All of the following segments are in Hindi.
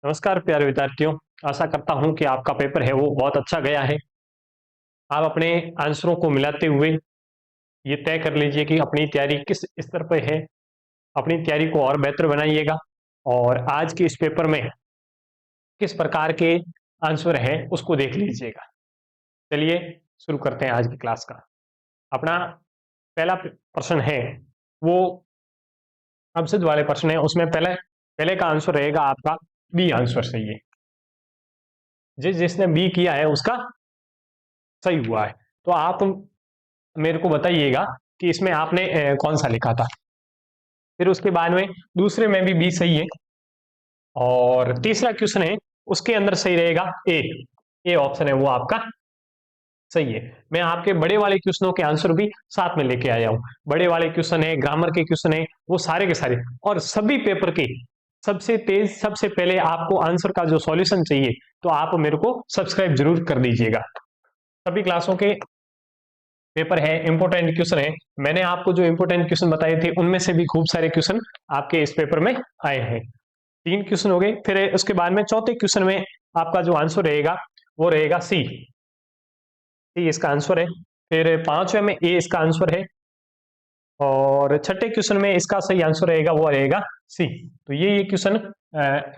नमस्कार प्यारे विद्यार्थियों। आशा करता हूं कि आपका पेपर है वो बहुत अच्छा गया है। आप अपने आंसरों को मिलाते हुए ये तय कर लीजिए कि अपनी तैयारी किस स्तर पर है। अपनी तैयारी को और बेहतर बनाइएगा और आज के इस पेपर में किस प्रकार के आंसर है उसको देख लीजिएगा। चलिए शुरू करते हैं आज की क्लास का। अपना पहला प्रश्न है वो अवसिध वाले प्रश्न है। उसमें पहले पहले का आंसर रहेगा आपका बी आंसर सही है। जिसने बी किया है उसका सही हुआ है। तो आप मेरे को बताइएगा कि इसमें आपने कौन सा लिखा था। फिर उसके बाद में दूसरे में भी बी सही है और तीसरा क्वेश्चन है उसके अंदर सही रहेगा ए ऑप्शन है वो आपका सही है। मैं आपके बड़े वाले क्वेश्चनों के आंसर भी साथ में लेके आया हूं। बड़े वाले क्वेश्चन है, ग्रामर के क्वेश्चन है, वो सारे के सारे और सभी पेपर के सबसे तेज सबसे पहले आपको आंसर का जो सॉल्यूशन चाहिए तो आप मेरे को सब्सक्राइब जरूर कर दीजिएगा। सभी क्लासों के पेपर है, इंपोर्टेंट क्वेश्चन है। मैंने आपको जो इंपोर्टेंट क्वेश्चन बताए थे उनमें से भी खूब सारे क्वेश्चन आपके इस पेपर में आए हैं। 3 क्वेश्चन हो गए। फिर उसके बाद में चौथे क्वेश्चन में आपका जो आंसर रहेगा वो रहेगा सी इसका आंसर है। फिर पांचवें में ए इसका आंसर है और छठे क्वेश्चन में इसका सही आंसर रहेगा वो रहेगा सी। तो ये क्वेश्चन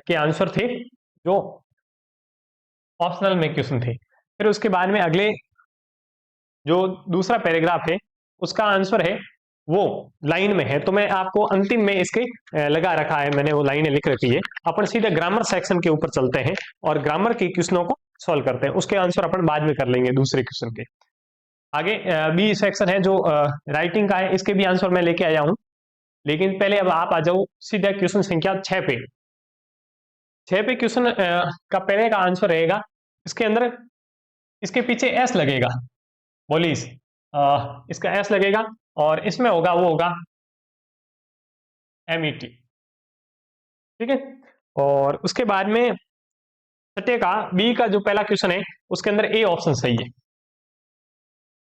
के आंसर थे जो ऑप्शनल में क्वेश्चन थे। फिर उसके बाद में अगले जो दूसरा पैराग्राफ है उसका आंसर है वो लाइन में है। तो मैं आपको अंतिम में इसके लगा रखा है, मैंने वो लाइनें लिख रखी है। अपन सीधे ग्रामर सेक्शन के ऊपर चलते हैं और ग्रामर के क्वेश्चनों को सॉल्व करते हैं। उसके आंसर अपन बाद में कर लेंगे दूसरे क्वेश्चन के आगे। बी सेक्शन है जो राइटिंग का है, इसके भी आंसर मैं लेके आया हूं। लेकिन पहले अब आप आ जाओ सीधा क्वेश्चन संख्या 6 पे। 6 पे क्वेश्चन का पहले का आंसर रहेगा इसके अंदर इसके पीछे एस लगेगा। बोलिस इसका एस लगेगा और इसमें होगा वो होगा MET। ठीक है। और उसके बाद में छठे का बी का जो पहला क्वेश्चन है उसके अंदर ए ऑप्शन सही है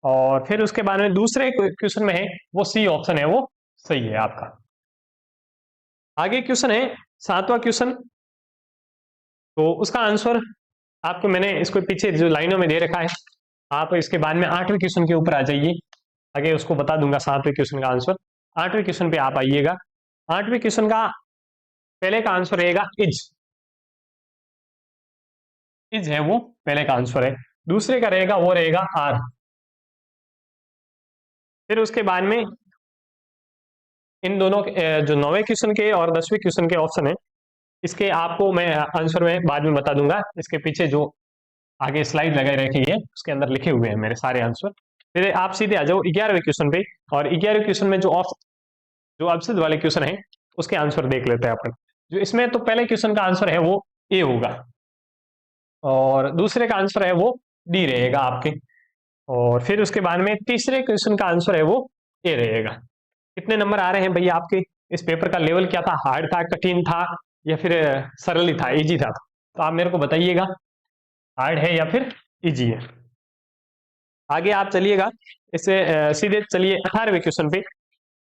और फिर उसके बाद में दूसरे क्वेश्चन में है वो सी ऑप्शन है वो सही है आपका। आगे क्वेश्चन है 7वां क्वेश्चन। तो उसका आंसर आपको मैंने इसको पीछे जो लाइनों में दे रखा है। आप इसके बाद में 8वें क्वेश्चन के ऊपर आ जाइए। आगे उसको बता दूंगा 7वें क्वेश्चन का आंसर। 8वें क्वेश्चन पे आप आइएगा। 8वें क्वेश्चन का पहले का आंसर रहेगा इज है वो पहले का आंसर है। दूसरे का रहेगा वो रहेगा आर। फिर उसके बाद में इन दोनों जो 9वें क्वेश्चन के और 10वें क्वेश्चन के ऑप्शन है इसके आपको मैं आंसर में बाद में बता दूंगा। इसके पीछे जो आगे स्लाइड लगाई रखी है उसके अंदर लिखे हुए हैं मेरे सारे आंसर। फिर आप सीधे आ जाओ 11वें क्वेश्चन पे और 11वें क्वेश्चन में जो अवसिध वाले क्वेश्चन है उसके आंसर देख लेते हैं अपन। जो इसमें तो पहले क्वेश्चन का आंसर है वो ए होगा और दूसरे का आंसर है वो डी रहेगा आपके। और फिर उसके बाद में तीसरे क्वेश्चन का आंसर है वो ए रहेगा। कितने नंबर आ रहे हैं भैया आपके? इस पेपर का लेवल क्या था? हार्ड था, कठिन था या फिर सरल ही था, इजी था? तो आप मेरे को बताइएगा हार्ड है या फिर इजी है। आगे आप चलिएगा इससे सीधे चलिए 18वें क्वेश्चन पे।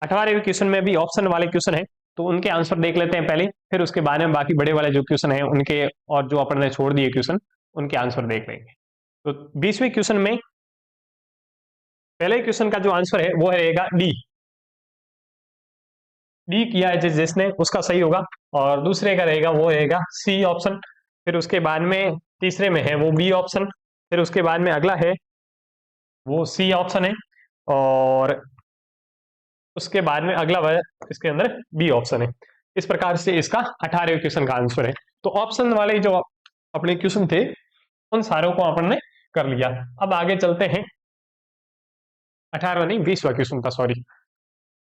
18वें क्वेश्चन में भी ऑप्शन वाले क्वेश्चन है तो उनके आंसर देख लेते हैं पहले। फिर उसके बाद में बाकी बड़े वाले जो क्वेश्चन है उनके और जो अपन ने छोड़ दिए क्वेश्चन उनके आंसर देख लेंगे। तो 20वें क्वेश्चन में पहले क्वेश्चन का जो आंसर है वो रहेगा डी। डी किया है जिसने उसका सही होगा और दूसरे का रहेगा वो रहेगा सी ऑप्शन। फिर उसके बाद में तीसरे में है वो बी ऑप्शन। फिर उसके बाद में अगला है वो सी ऑप्शन है और उसके बाद में अगला इसके अंदर बी ऑप्शन है। इस प्रकार से इसका 18वें क्वेश्चन का आंसर है। तो ऑप्शन वाले जो अपने क्वेश्चन थे उन सारों को अपन ने कर लिया। अब आगे चलते हैं 18वां नहीं 20वां क्वेश्चन था, सॉरी।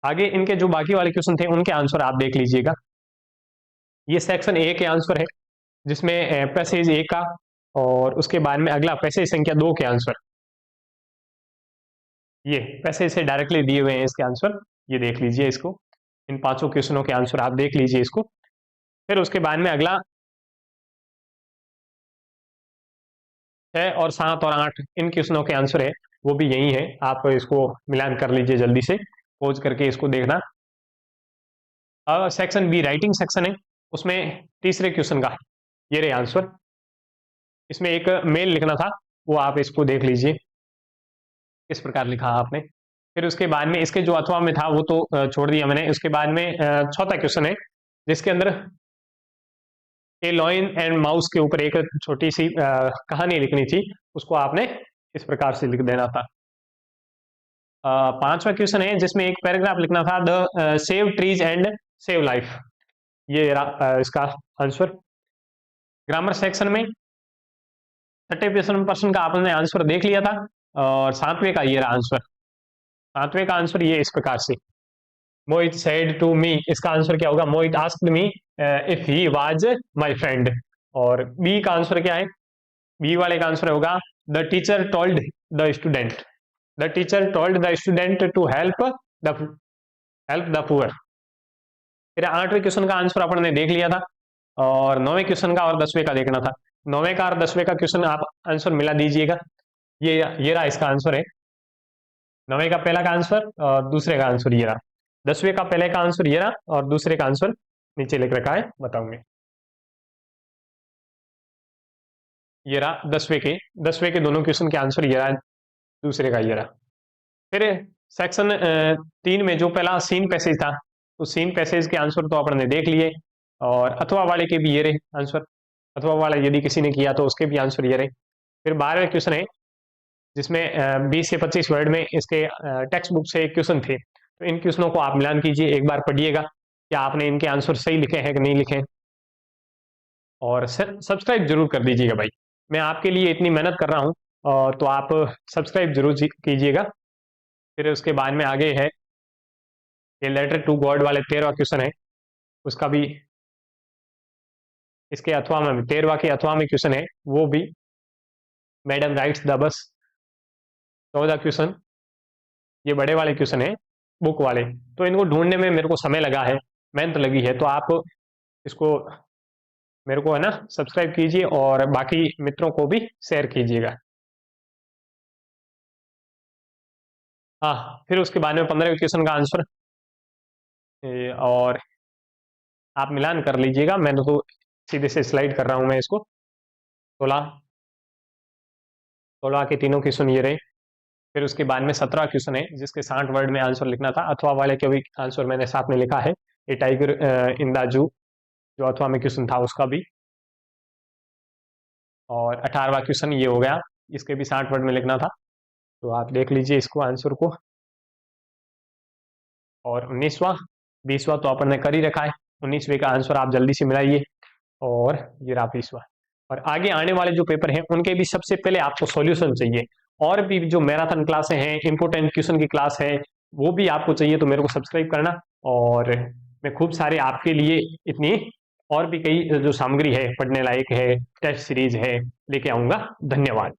आगे इनके जो बाकी वाले क्वेश्चन थे उनके आंसर आप देख लीजिएगा। ये सेक्शन ए के आंसर है जिसमें पैसेज ए का और उसके बाद में अगला पैसेज संख्या 2 के आंसर। ये पैसेज से डायरेक्टली दिए हुए हैं इसके आंसर, ये देख लीजिए इसको। इन 5 क्वेश्चनों के आंसर आप देख लीजिए इसको। फिर उसके बाद में अगला 6 और 7 और 8 इन क्वेश्चनों के आंसर है वो भी यही है। आप इसको मिलान कर लीजिए जल्दी से, पोज करके इसको देखना। सेक्शन बी राइटिंग सेक्शन है, उसमें तीसरे क्वेश्चन का ये रहे आंसर। इसमें एक मेल लिखना था, वो आप इसको देख लीजिए किस प्रकार लिखा आपने। फिर उसके बाद में इसके जो अथवा में था वो तो छोड़ दिया मैंने। उसके बाद में चौथा क्वेश्चन है जिसके अंदर ए लॉयन एंड माउस के ऊपर एक छोटी सी कहानी लिखनी थी, उसको आपने इस प्रकार से लिख देना था। पांचवा क्वेश्चन है जिसमें एक पैराग्राफ लिखना था, the save trees and save life. ये इसका आंसर। ग्रामर सेक्शन में छठे प्रश्न का आपने आंसर देख लिया था, और सातवें का ये रहा आंसर। सातवें का आंसर ये इस प्रकार से, मोहित सेड टू मी, इसका आंसर क्या होगा, Mohit asked me if he was my friend. और बी का आंसर क्या है, बी वाले का आंसर होगा, the teacher told the student, the teacher told the student to help the poor. फिर आठवें क्वेश्चन का आंसर अपन ने देख लिया था, और नौवें क्वेश्चन का और 10वें का देखना था। नौवें का और 10वें का क्वेश्चन आप आंसर मिला दीजिएगा। ये रहा इसका आंसर है। नौवें का पहला का आंसर और दूसरे का आंसर ये रहा। 10वें का पहले का आंसर ये रहा, और दूसरे का आंसर नीचे लिख रखा है, बताऊंगे। ये रहा 10वें के दोनों क्वेश्चन के आंसर ये रहा, दूसरे का ये रहा। फिर सेक्शन 3 में जो पहला सीन पैसेज था, तो सीन पैसेज के आंसर तो अपन ने देख लिए, और अथवा वाले के भी ये रहे आंसर। अथवा वाला यदि किसी ने किया तो उसके भी आंसर ये रहे। फिर 12वें क्वेश्चन है जिसमें 20 से 25 वर्ड में इसके टेक्स्ट बुक से क्वेश्चन थे, तो इन क्वेश्चनों को आप मिलान कीजिए, एक बार पढ़िएगा कि आपने इनके आंसर सही लिखे हैं कि नहीं लिखे। और सब्सक्राइब जरूर कर दीजिएगा भाई, मैं आपके लिए इतनी मेहनत कर रहा हूँ, तो आप सब्सक्राइब जरूर कीजिएगा। फिर उसके बाद में आगे है ये लेटर टू गॉड वाले 13वां क्वेश्चन है, उसका भी इसके अथवा में 13वां के अथवा में क्वेश्चन है, वो भी madam rights the bus. 14 question ये बड़े वाले क्वेश्चन है बुक वाले, तो इनको ढूंढने में मेरे को समय लगा है, मेहनत लगी है, तो आप इसको मेरे को है ना सब्सक्राइब कीजिए और बाकी मित्रों को भी शेयर कीजिएगा। हाँ, फिर उसके बाद में 15वें क्वेश्चन का आंसर, और आप मिलान कर लीजिएगा, मैंने तो सीधे से स्लाइड कर रहा हूं मैं इसको। 16 के तीनों क्वेश्चन ये रहे। फिर उसके बाद में 17 क्वेश्चन है जिसके 60 वर्ड में आंसर लिखना था, अथवा वाले के भी आंसर मैंने साथ में लिखा है, ए टाइगर इन द जू जो अथवा में क्वेश्चन था उसका भी। और 18वां क्वेश्चन ये हो गया, इसके भी 60 वर्ड में लिखना था, तो आप देख लीजिए इसको आंसर को। और 19वां 20वां तो अपन ने कर ही रखा है, 19वें का आंसर आप जल्दी से मिलाइए। और ये रहा 20वां। और आगे आने वाले जो पेपर हैं उनके भी सबसे पहले आपको सॉल्यूशन चाहिए, और भी जो मैराथन क्लासें हैं, इंपोर्टेंट क्वेश्चन की क्लास है, वो भी आपको चाहिए, तो मेरे को सब्सक्राइब करना। और मैं खूब सारे आपके लिए इतनी और भी कई जो सामग्री है पढ़ने लायक है, टेस्ट सीरीज है, लेके आऊंगा। धन्यवाद।